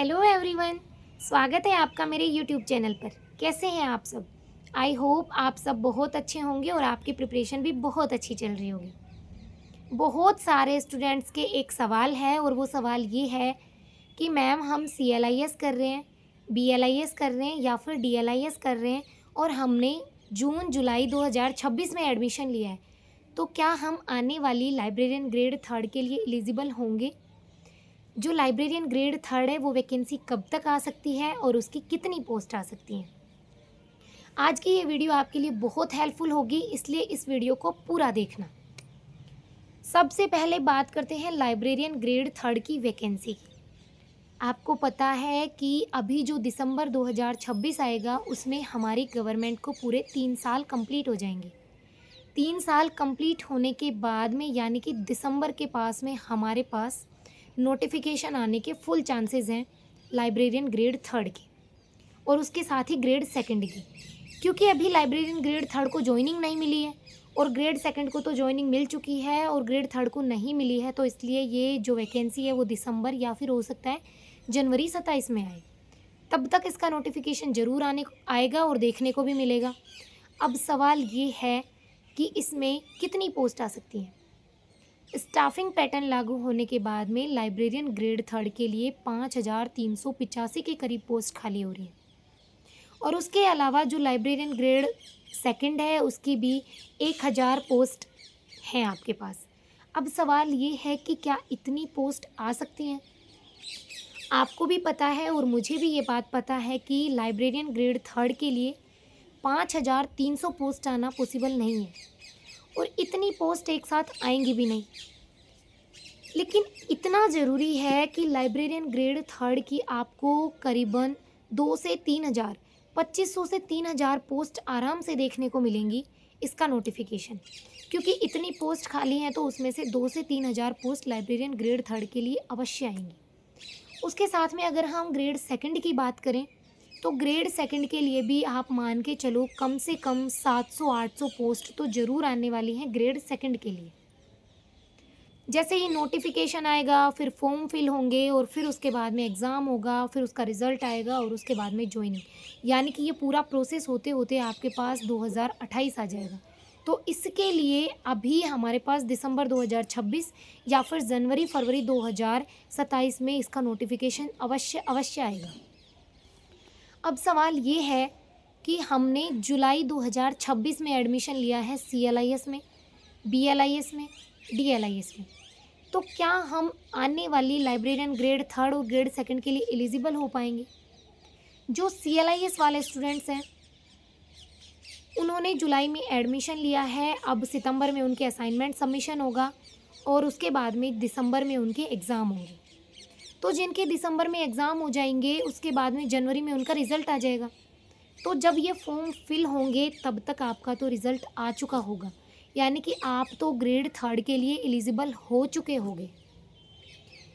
Hello everyone, स्वागत है आपका मेरे यूट्यूब चैनल पर। कैसे हैं आप सब? आई होप आप सब बहुत अच्छे होंगे और आपकी प्रिपरेशन भी बहुत अच्छी चल रही होगी। बहुत सारे स्टूडेंट्स के एक सवाल है और वो सवाल ये है कि मैम हम CLIS कर रहे हैं, BLIS कर रहे हैं या फिर DLIS कर रहे हैं और हमने जून जुलाई 2026 में एडमिशन लिया है, तो क्या हम आने वाली लाइब्रेरियन ग्रेड थर्ड के लिए एलिजिबल होंगे? जो लाइब्रेरियन ग्रेड थर्ड है वो वैकेंसी कब तक आ सकती है और उसकी कितनी पोस्ट आ सकती हैं? आज की ये वीडियो आपके लिए बहुत हेल्पफुल होगी, इसलिए इस वीडियो को पूरा देखना। सबसे पहले बात करते हैं लाइब्रेरियन ग्रेड थर्ड की वैकेंसी की। आपको पता है कि अभी जो दिसंबर 2026 आएगा उसमें हमारी गवर्नमेंट को पूरे 3 साल कंप्लीट हो जाएंगे। 3 साल कंप्लीट होने के बाद में यानी कि दिसंबर के पास में हमारे पास नोटिफिकेशन आने के फुल चांसेस हैं लाइब्रेरियन ग्रेड थर्ड के और उसके साथ ही ग्रेड सेकंड की, क्योंकि अभी लाइब्रेरियन ग्रेड थर्ड को ज्वाइनिंग नहीं मिली है और ग्रेड सेकंड को तो ज्वाइनिंग मिल चुकी है और ग्रेड थर्ड को नहीं मिली है, तो इसलिए ये जो वैकेंसी है वो दिसंबर या फिर हो सकता है जनवरी 27 में आए। तब तक इसका नोटिफिकेशन ज़रूर आएगा और देखने को भी मिलेगा। अब सवाल ये है कि इसमें कितनी पोस्ट आ सकती हैं। स्टाफिंग पैटर्न लागू होने के बाद में लाइब्रेरियन ग्रेड थर्ड के लिए 5,385 के करीब पोस्ट खाली हो रही है और उसके अलावा जो लाइब्रेरियन ग्रेड सेकंड है उसकी भी 1,000 पोस्ट हैं आपके पास। अब सवाल ये है कि क्या इतनी पोस्ट आ सकती हैं? आपको भी पता है और मुझे भी ये बात पता है कि लाइब्रेरियन ग्रेड थर्ड के लिए 5,300 पोस्ट आना पॉसिबल नहीं है और इतनी पोस्ट एक साथ आएंगी भी नहीं। लेकिन इतना ज़रूरी है कि लाइब्रेरियन ग्रेड थर्ड की आपको करीबन 2 से 3,000, 2,500 से 3,000 पोस्ट आराम से देखने को मिलेंगी इसका नोटिफिकेशन, क्योंकि इतनी पोस्ट खाली हैं तो उसमें से 2 से 3,000 पोस्ट लाइब्रेरियन ग्रेड थर्ड के लिए अवश्य आएंगी। उसके साथ में अगर हम ग्रेड सेकंड की बात करें तो ग्रेड सेकंड के लिए भी आप मान के चलो कम से कम 700-800 पोस्ट तो ज़रूर आने वाली हैं ग्रेड सेकंड के लिए। जैसे ही नोटिफिकेशन आएगा फिर फॉर्म फिल होंगे और फिर उसके बाद में एग्ज़ाम होगा, फिर उसका रिज़ल्ट आएगा और उसके बाद में ज्वाइनिंग, यानी कि ये पूरा प्रोसेस होते होते आपके पास 2028 आ जाएगा। तो इसके लिए अभी हमारे पास दिसंबर 2026 या फिर जनवरी फरवरी 2027 में इसका नोटिफिकेशन अवश्य आएगा। अब सवाल ये है कि हमने जुलाई 2026 में एडमिशन लिया है CLIS में, BLIS में, DLIS में, तो क्या हम आने वाली लाइब्रेरियन ग्रेड थर्ड और ग्रेड सेकंड के लिए एलिजिबल हो पाएंगे? जो CLIS वाले स्टूडेंट्स हैं उन्होंने जुलाई में एडमिशन लिया है, अब सितंबर में उनके असाइनमेंट सबमिशन होगा और उसके बाद में दिसंबर में उनके एग्ज़ाम होंगे। तो जिनके दिसंबर में एग्ज़ाम हो जाएंगे उसके बाद में जनवरी में उनका रिज़ल्ट आ जाएगा। तो जब ये फॉर्म फिल होंगे तब तक आपका तो रिज़ल्ट आ चुका होगा, यानी कि आप तो ग्रेड थर्ड के लिए एलिजिबल हो चुके होंगे।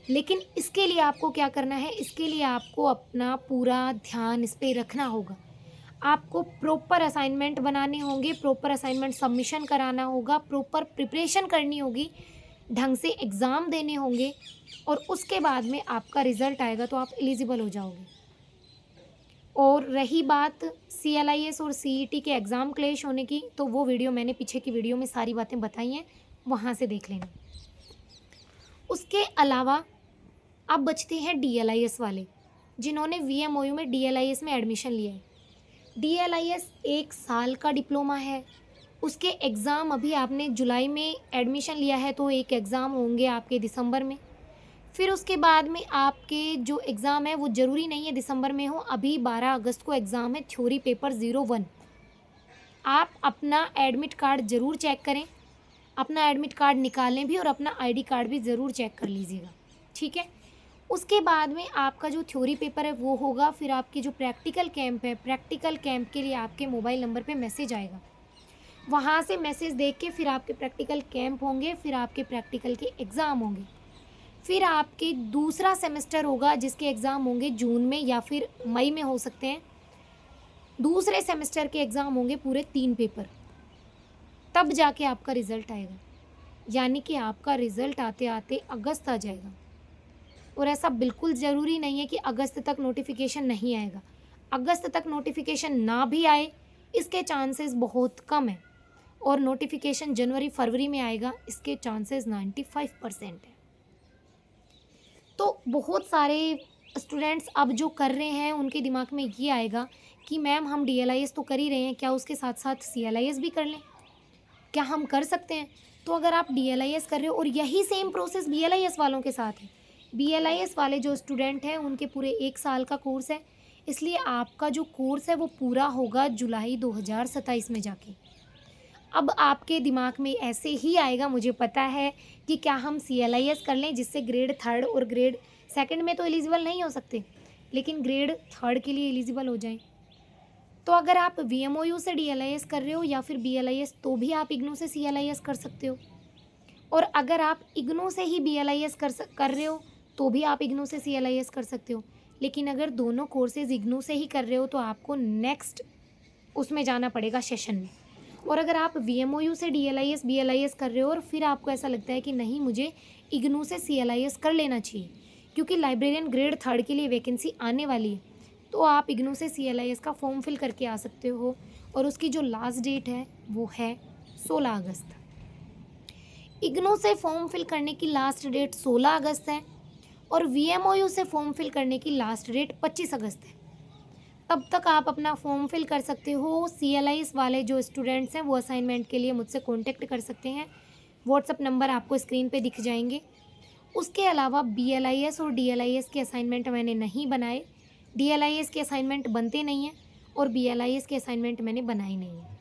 लेकिन इसके लिए आपको क्या करना है? इसके लिए आपको अपना पूरा ध्यान इस पे रखना होगा। आपको प्रॉपर असाइनमेंट बनाने होंगे, प्रॉपर असाइनमेंट सबमिशन कराना होगा, प्रॉपर प्रिपरेशन करनी होगी, ढंग से एग्ज़ाम देने होंगे और उसके बाद में आपका रिज़ल्ट आएगा तो आप एलिजिबल हो जाओगे। और रही बात CLIS और CET के एग्ज़ाम क्लैश होने की, तो वो वीडियो मैंने पीछे की वीडियो में सारी बातें बताई हैं, वहाँ से देख लेना। उसके अलावा अब बचते हैं DLIS वाले, जिन्होंने VMOU में DLIS में एडमिशन लिया है। DLIS 1 साल का डिप्लोमा है, उसके एग्ज़ाम अभी आपने जुलाई में एडमिशन लिया है तो एक एग्ज़ाम होंगे आपके दिसंबर में। फिर उसके बाद में आपके जो एग्ज़ाम है वो ज़रूरी नहीं है दिसंबर में हो, अभी 12 अगस्त को एग्ज़ाम है थ्योरी पेपर 01। आप अपना एडमिट कार्ड ज़रूर चेक करें, अपना एडमिट कार्ड निकालें भी और अपना ID कार्ड भी ज़रूर चेक कर लीजिएगा, ठीक है। उसके बाद में आपका जो थ्योरी पेपर है वो होगा, फिर आपकी जो प्रैक्टिकल कैंप है, प्रैक्टिकल कैंप के लिए आपके मोबाइल नंबर पे मैसेज आएगा, वहाँ से मैसेज देख के फिर आपके प्रैक्टिकल कैंप होंगे, फिर आपके प्रैक्टिकल के एग्ज़ाम होंगे, फिर आपके दूसरा सेमेस्टर होगा जिसके एग्ज़ाम होंगे जून में या फिर मई में हो सकते हैं। दूसरे सेमेस्टर के एग्ज़ाम होंगे पूरे 3 पेपर, तब जाके आपका रिज़ल्ट आएगा, यानी कि आपका रिज़ल्ट आते आते अगस्त आ जाएगा। और ऐसा बिल्कुल ज़रूरी नहीं है कि अगस्त तक नोटिफिकेशन नहीं आएगा। अगस्त तक नोटिफिकेशन ना भी आए, इसके चांसेस बहुत कम है, और नोटिफिकेशन जनवरी फरवरी में आएगा, इसके चांसेस 95% है। तो बहुत सारे स्टूडेंट्स अब जो कर रहे हैं उनके दिमाग में ये आएगा कि मैम हम DLIS तो कर ही रहे हैं, क्या उसके साथ साथ CLIS भी कर लें? क्या हम कर सकते हैं? तो अगर आप DLIS कर रहे हो, और यही सेम प्रोसेस BLIS वालों के साथ है, BLIS वाले जो स्टूडेंट हैं उनके पूरे 1 साल का कोर्स है, इसलिए आपका जो कोर्स है वो पूरा होगा जुलाई 2027 में जाके। अब आपके दिमाग में ऐसे ही आएगा, मुझे पता है, कि क्या हम CLIS कर लें, जिससे ग्रेड 3 और ग्रेड 2 में तो एलिजिबल नहीं हो सकते, लेकिन ग्रेड 3 के लिए एलिजिबल हो जाएं। तो अगर आप VMOU से DLIS कर रहे हो या फिर BLIS, तो भी आप IGNOU से CLIS कर सकते हो। और अगर आप IGNOU से ही BLIS कर रहे हो, तो भी आप IGNOU से CLIS कर सकते हो। लेकिन अगर दोनों कोर्सेज IGNOU से ही कर रहे हो तो आपको नेक्स्ट उसमें जाना पड़ेगा सेशन में। और अगर आप VMOU से DLIS BLIS कर रहे हो और फिर आपको ऐसा लगता है कि नहीं, मुझे IGNOU से CLIS कर लेना चाहिए क्योंकि लाइब्रेरियन ग्रेड 3 के लिए वैकेंसी आने वाली है, तो आप IGNOU से CLIS का फॉर्म फिल करके आ सकते हो। और उसकी जो लास्ट डेट है वो है 16 अगस्त। IGNOU से फॉर्म फिल करने की लास्ट डेट 16 अगस्त है और VMOU से फॉर्म फिल करने की लास्ट डेट 25 अगस्त है। तब तक आप अपना फॉर्म फिल कर सकते हो। CLIS वाले जो स्टूडेंट्स हैं वो असाइनमेंट के लिए मुझसे कॉन्टेक्ट कर सकते हैं। व्हाट्सअप नंबर आपको स्क्रीन पे दिख जाएंगे। उसके अलावा BLIS और DLIS के असाइनमेंट मैंने नहीं बनाए, DLIS के असाइनमेंट बनते नहीं हैं और BLIS के असाइनमेंट मैंने बनाए नहीं हैं।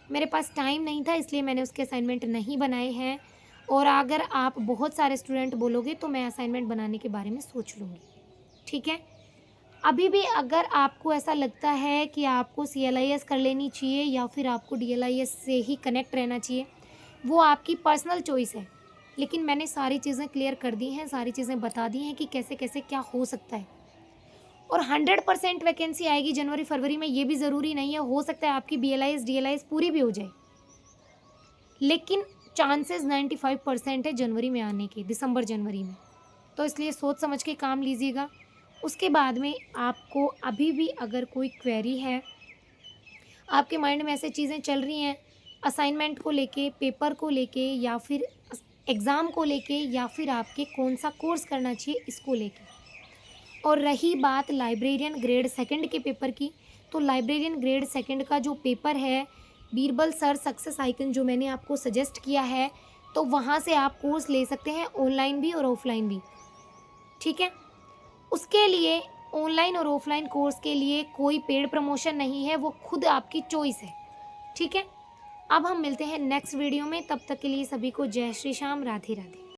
मेरे पास टाइम नहीं था, इसलिए मैंने उसके असाइनमेंट नहीं बनाए हैं। और अगर आप बहुत सारे स्टूडेंट बोलोगे तो मैं असाइनमेंट बनाने के बारे में सोच लूँगी, ठीक है। अभी भी अगर आपको ऐसा लगता है कि आपको CLIS कर लेनी चाहिए या फिर आपको DLIS से ही कनेक्ट रहना चाहिए, वो आपकी पर्सनल चॉइस है। लेकिन मैंने सारी चीज़ें क्लियर कर दी हैं, सारी चीज़ें बता दी हैं कि कैसे कैसे क्या हो सकता है। और 100% वैकेंसी आएगी जनवरी फरवरी में, ये भी ज़रूरी नहीं है। हो सकता है आपकी BLIS DLIS पूरी भी हो जाए, लेकिन चांसेस 95% है जनवरी में आने के, दिसंबर जनवरी में। तो इसलिए सोच समझ के काम लीजिएगा। उसके बाद में आपको अभी भी अगर कोई क्वेरी है, आपके माइंड में ऐसे चीज़ें चल रही हैं असाइनमेंट को लेके, पेपर को लेके, या फिर एग्ज़ाम को लेके, या फिर आपके कौन सा कोर्स करना चाहिए इसको लेके, और रही बात लाइब्रेरियन ग्रेड 2 के पेपर की, तो लाइब्रेरियन ग्रेड 2 का जो पेपर है, बीरबल सर सक्सेस आइकन जो मैंने आपको सजेस्ट किया है, तो वहाँ से आप कोर्स ले सकते हैं, ऑनलाइन भी और ऑफलाइन भी, ठीक है। उसके लिए ऑनलाइन और ऑफलाइन कोर्स के लिए कोई पेड प्रमोशन नहीं है, वो खुद आपकी चॉइस है, ठीक है। अब हम मिलते हैं नेक्स्ट वीडियो में, तब तक के लिए सभी को जय श्री श्याम, राधे राधे।